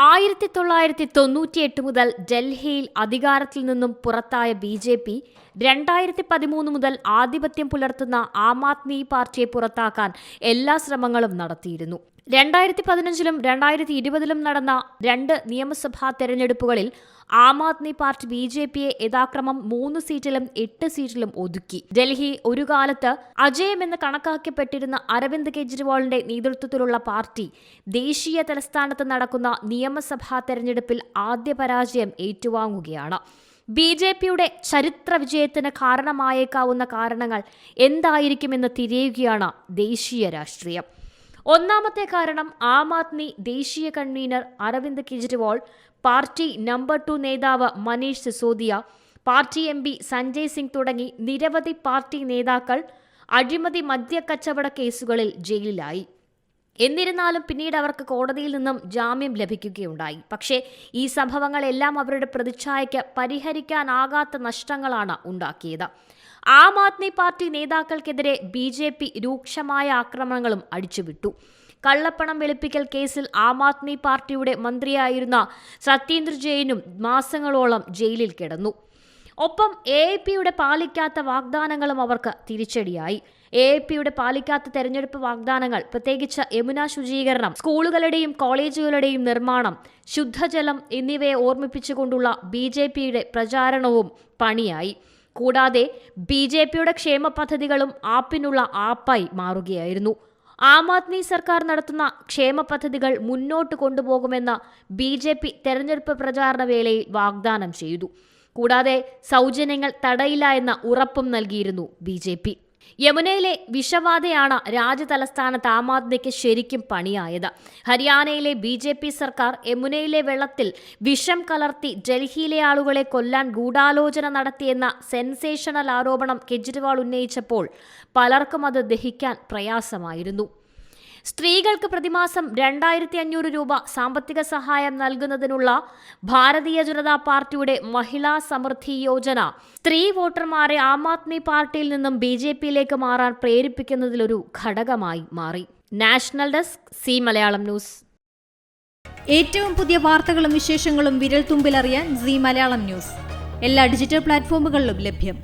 1998 മുതൽ ഡൽഹിയിൽ അധികാരത്തിൽ നിന്നും പുറത്തായ BJP 2013 മുതൽ ആധിപത്യം പുലർത്തുന്ന ആം ആദ്മി പാർട്ടിയെ പുറത്താക്കാൻ എല്ലാ ശ്രമങ്ങളും നടത്തിയിരുന്നു. 2015-ലും 2020-ലും നടന്ന 2 നിയമസഭാ തെരഞ്ഞെടുപ്പുകളിൽ ആം ആദ്മി പാർട്ടി BJPയെ യഥാക്രമം 3 സീറ്റിലും 8 സീറ്റിലും ഒതുക്കി. ഡൽഹി ഒരു കാലത്ത് അജയമെന്ന് കണക്കാക്കപ്പെട്ടിരുന്ന അരവിന്ദ് കെജ്രിവാളിന്റെ നേതൃത്വത്തിലുള്ള പാർട്ടി ദേശീയ തലസ്ഥാനത്ത് നടക്കുന്ന നിയമസഭാ തെരഞ്ഞെടുപ്പിൽ ആദ്യ പരാജയം ഏറ്റുവാങ്ങുകയാണ്. BJPയുടെ ചരിത്ര വിജയത്തിന് കാരണമായേക്കാവുന്ന കാരണങ്ങൾ എന്തായിരിക്കുമെന്ന് തിരയുകയാണ് ദേശീയ രാഷ്ട്രീയം. ഒന്നാമത്തെ കാരണം ആം ആദ്മി ദേശീയ convenor Arvind Kejriwal, party number 2 നേതാവ് മനീഷ് സിസോദിയ, പാർട്ടി MP സഞ്ജയ് സിംഗ് തുടങ്ങി നിരവധി പാർട്ടി നേതാക്കൾ അഴിമതി മദ്യക്കച്ചവട കേസുകളിൽ ജയിലിലായി. എന്നിരുന്നാലും പിന്നീട് അവർക്ക് കോടതിയിൽ നിന്നും ജാമ്യം ലഭിക്കുകയുണ്ടായി. പക്ഷേ ഈ സംഭവങ്ങളെല്ലാം അവരുടെ പ്രതിച്ഛായയ്ക്ക് പരിഹരിക്കാനാകാത്ത നഷ്ടങ്ങളാണ് ഉണ്ടാക്കിയത്. ആം ആദ്മി പാർട്ടി നേതാക്കൾക്കെതിരെ BJP രൂക്ഷമായ ആക്രമണങ്ങളും അടിച്ചുവിട്ടു. കള്ളപ്പണം വെളുപ്പിക്കൽ കേസിൽ ആം ആദ്മി പാർട്ടിയുടെ മന്ത്രിയായിരുന്ന സത്യേന്ദ്ര ജെയിനും മാസങ്ങളോളം ജയിലിൽ കിടന്നു. ഒപ്പം AAPയുടെ പാലിക്കാത്ത വാഗ്ദാനങ്ങളും അവർക്ക് തിരിച്ചടിയായി. AAPയുടെ പാലിക്കാത്ത തെരഞ്ഞെടുപ്പ് വാഗ്ദാനങ്ങൾ, പ്രത്യേകിച്ച് യമുന ശുചീകരണം, സ്കൂളുകളുടെയും കോളേജുകളുടെയും നിർമ്മാണം, ശുദ്ധജലം എന്നിവയെ ഓർമ്മിപ്പിച്ചുകൊണ്ടുള്ള BJPയുടെ പ്രചാരണവും പണിയായി. കൂടാതെ BJPയുടെ ക്ഷേമ പദ്ധതികളും ആപ്പിനുള്ള ആപ്പായി മാറുകയായിരുന്നു. ആം ആദ്മി സർക്കാർ നടത്തുന്ന ക്ഷേമ പദ്ധതികൾ മുന്നോട്ട് കൊണ്ടുപോകുമെന്ന് BJP തെരഞ്ഞെടുപ്പ് പ്രചാരണ വേളയിൽ വാഗ്ദാനം ചെയ്തു. കൂടാതെ സൗജന്യങ്ങൾ തടയില്ല എന്ന ഉറപ്പും നൽകിയിരുന്നു BJP. യമുനയിലെ വിഷബാധയാണ് രാജ്യതലസ്ഥാനത്ത് ആം ആദ്മിക്ക് ശരിക്കും പണിയായത്. ഹരിയാനയിലെ BJP സർക്കാർ യമുനയിലെ വെള്ളത്തിൽ വിഷം കലർത്തി ഡൽഹിയിലെ ആളുകളെ കൊല്ലാൻ ഗൂഢാലോചന നടത്തിയെന്ന സെൻസേഷണൽ ആരോപണം കെജ്രിവാൾ ഉന്നയിച്ചപ്പോൾ പലർക്കും അത് ദഹിക്കാൻ പ്രയാസമായിരുന്നു. സ്ത്രീകൾക്ക് പ്രതിമാസം 2500 രൂപ സാമ്പത്തിക സഹായം നൽകുന്നതിനുള്ള ഭാരതീയ ജനതാ പാർട്ടിയുടെ മഹിളാ സമൃദ്ധി യോജന സ്ത്രീ വോട്ടർമാരെ ആം ആദ്മി പാർട്ടിയിൽ നിന്നും BJPയിലേക്ക് മാറാൻ പ്രേരിപ്പിക്കുന്നതിലൊരു ഘടകമായി മാറി. National desk C Malayalam news. ഏറ്റവും പുതിയ വാർത്തകളും വിശേഷങ്ങളും വിരൽ തുമ്പിലറിയാൻ സി മലയാളം ന്യൂസ് എല്ലാ ഡിജിറ്റൽ പ്ലാറ്റ്ഫോമുകളിലും ലഭ്യം.